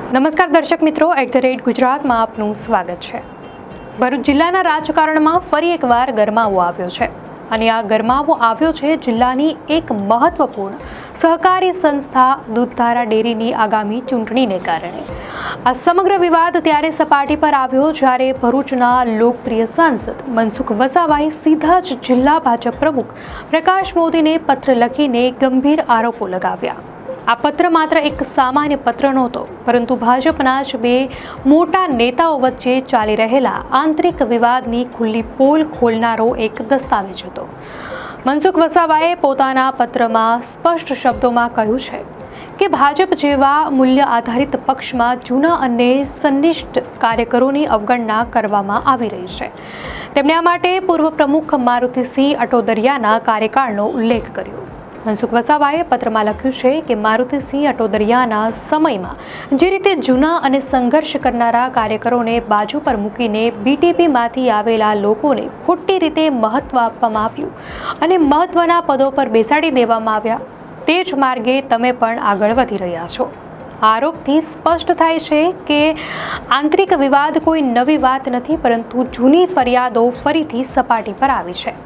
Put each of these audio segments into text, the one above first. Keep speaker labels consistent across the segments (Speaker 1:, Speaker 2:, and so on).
Speaker 1: નમસ્કાર દર્શક મિત્રો, @ગુજરાતમાં આપનું સ્વાગત છે। ભરૂચ જિલ્લાના રાજકારણમાં ફરી એકવાર ગરમાવો આવ્યો છે અને આ ગરમાવો આવ્યો છે જિલ્લાની એક મહત્વપૂર્ણ સહકારી સંસ્થા દૂધધારા ડેરીની આગામી ચૂંટણીને કારણે। આ સમગ્ર વિવાદ ત્યારે સપાટી પર આવ્યો જ્યારે ભરૂચના લોકપ્રિય સાંસદ મનસુખ વસાવાએ સીધા જ જિલ્લા ભાજપ પ્રમુખ પ્રકાશ મોદીને પત્ર લખીને ગંભીર આરોપો લગાવ્યા। આ પત્ર માત્ર એક સામાન્ય પત્ર નહોતો, પરંતુ ભાજપના જ બે મોટા નેતાઓ વચ્ચે ચાલી રહેલા આંતરિક વિવાદની ખુલ્લી પોલ ખોલનારો એક દસ્તાવેજ હતો। મનસુખ વસાવાએ પોતાના પત્રમાં સ્પષ્ટ શબ્દોમાં કહ્યું છે કે ભાજપ જેવા મૂલ્ય આધારિત પક્ષમાં જૂના અને સન્નિષ્ઠ કાર્યકરોની અવગણના કરવામાં આવી રહી છે। તેમણે આ માટે પૂર્વ પ્રમુખ મારુતિસિંહ અટોદરિયાના કાર્યકાળનો ઉલ્લેખ કર્યો। મનસુખ વસાવાએ પત્રમાં લખ્યું છે કે મારુતિસિંહ અટોદરિયાના સમયમાં જે રીતે જૂના અને સંઘર્ષ કરનારા કાર્યકરોને બાજુ પર મૂકીને બીટીપીમાંથી આવેલા લોકોને ખોટી રીતે મહત્વ આપવામાં આવ્યું અને મહત્વના પદો પર બેસાડી દેવામાં આવ્યા, તે જ માર્ગે તમે પણ આગળ વધી રહ્યા છો। આરોપથી સ્પષ્ટ થાય છે કે આંતરિક વિવાદ કોઈ નવી વાત નથી, પરંતુ જૂની ફરિયાદો ફરીથી સપાટી પર આવી છે।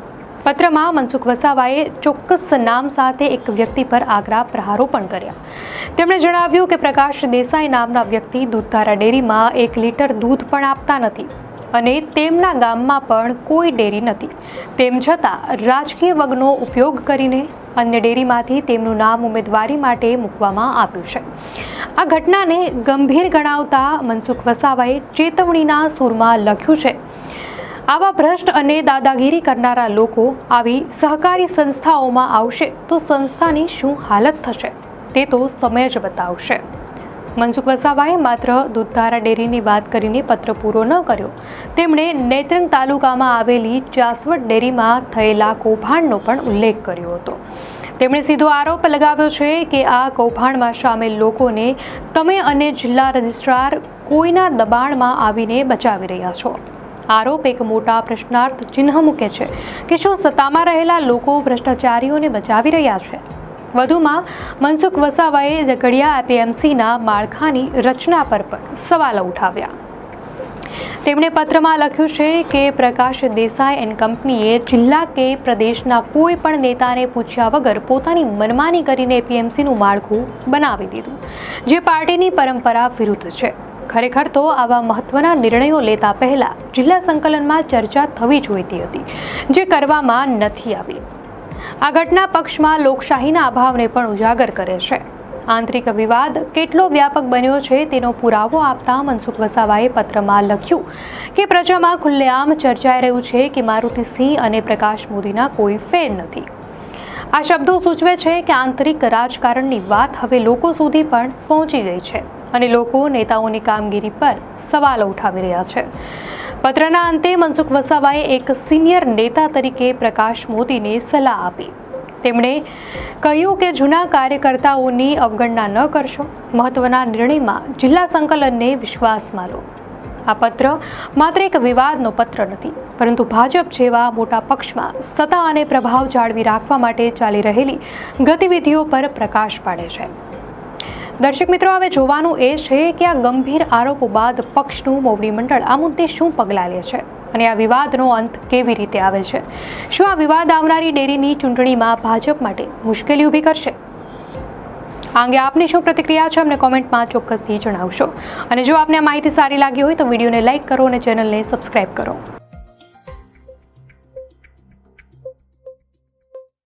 Speaker 1: પત્રમાં મનસુખ વસાવાએ ચોક્કસ નામ સાથે એક વ્યક્તિ પર આકરા પ્રહારો પણ કર્યા। તેમણે જણાવ્યું કે પ્રકાશ દેસાઈ નામના વ્યક્તિ દૂધધારા ડેરીમાં 1 લીટર દૂધ પણ આપતા નથી અને તેમના ગામમાં પણ કોઈ ડેરી નથી। તેમ છતાં રાજકીય વગનો ઉપયોગ કરીને અન્ય ડેરીમાંથી તેમનું નામ ઉમેદવારી માટે મૂકવામાં આવ્યું છે। આ ઘટનાને ગંભીર ગણાવતા મનસુખ વસાવાએ ચેતવણીના સૂરમાં લખ્યું છે, આવા ભ્રષ્ટ અને દાદાગીરી કરનારા લોકો આવી સહકારી સંસ્થાઓમાં આવશે તો સંસ્થાની શું હાલત થશે તે તો સમય જ બતાવશે। મનસુખ વસાવાએ માત્ર દૂધધારા ડેરીની વાત કરીને પત્ર પૂરો ન કર્યો, તેમણે નેત્રંગ તાલુકામાં આવેલી ચાસવડ ડેરીમાં થયેલા કૌભાંડનો પણ ઉલ્લેખ કર્યો હતો। તેમણે સીધો આરોપ લગાવ્યો છે કે આ કૌભાંડમાં સામેલ લોકોને તમે અને જિલ્લા રજિસ્ટ્રાર કોઈના દબાણમાં આવીને બચાવી રહ્યા છો। આરોપ એક મોટા પ્રશ્નાર્થ ચિહ્ન મૂકે છે કે શું સત્તામાં રહેલા લોકો ભ્રષ્ટાચારીઓને બચાવી રહ્યા છે। વધુમાં મનસુખ વસાવાએ ઝઘડિયા એપીએમસીના માળખાની રચના પર પણ સવાલો ઉઠાવ્યા। તેમણે પત્રમાં લખ્યું છે કે પ્રકાશ દેસાઈ એન્ડ કંપનીએ જિલ્લા કે પ્રદેશના કોઈ પણ નેતાને પૂછ્યા વગર પોતાની મનમાની કરીને એપીએમસીનું માળખું બનાવી દીધું, જે પાર્ટીની પરંપરા વિરુદ્ધ છે। ખરેખર તો આવા મહત્વના નિર્ણયો લેતા પહેલા જિલ્લા સંકલનમાં ચર્ચા થવી જોઈતી હતી, જે કરવામાં નથી આવી। આ ઘટના પક્ષમાં લોકશાહીના અભાવને પણ ઉજાગર કરે છે। આંતરિક વિવાદ કેટલો વ્યાપક બન્યો છે તેનો પુરાવો આપતા મનસુખ વસાવાએ પત્રમાં લખ્યું કે પ્રજામાં ખુલ્લેઆમ ચર્ચાઈ રહ્યું છે કે મારુતિસિંહ અને પ્રકાશ મોદીના કોઈ ફેર નથી। આ શબ્દો સૂચવે છે કે આંતરિક રાજકારણની વાત હવે લોકો સુધી પણ પહોંચી ગઈ છે અને લોકો નેતાઓની કામગીરી પર સવાલો ઉઠાવી રહ્યા છે। પત્રના અંતે મનસુખ વસાવાએ એક સિનિયર નેતા તરીકે પ્રકાશ મોદીને સલાહ આપી। તેમણે કહ્યું કે જૂના કાર્યકર્તાઓની અવગણના ન કરશો, મહત્વના નિર્ણયમાં જિલ્લા સંકલનને વિશ્વાસમાં લો। આ પત્ર માત્ર એક વિવાદનો પત્ર નથી, પરંતુ ભાજપ જેવા મોટા પક્ષમાં સત્તા અને પ્રભાવ જાળવી રાખવા માટે ચાલી રહેલી ગતિવિધિઓ પર પ્રકાશ પાડે છે। દર્શક મિત્રો, હવે જોવાનું એ છે કે આ ગંભીર આરોપો બાદ પક્ષનું મોવડી મંડળ આ મુદ્દે શું પગલાં લે છે અને આ વિવાદનો અંત કેવી રીતે આવે છે। શું આ વિવાદ આવનારી ડેરીની ચૂંટણીમાં ભાજપ માટે મુશ્કેલી ઊભી કરશે? આ અંગે આપની શું પ્રતિક્રિયા છે અમને કોમેન્ટમાં ચોક્કસથી જણાવશો। અને જો આપને આ માહિતી સારી લાગી હોય તો વિડીયોને લાઇક કરો અને ચેનલને સબસ્ક્રાઇબ કરો।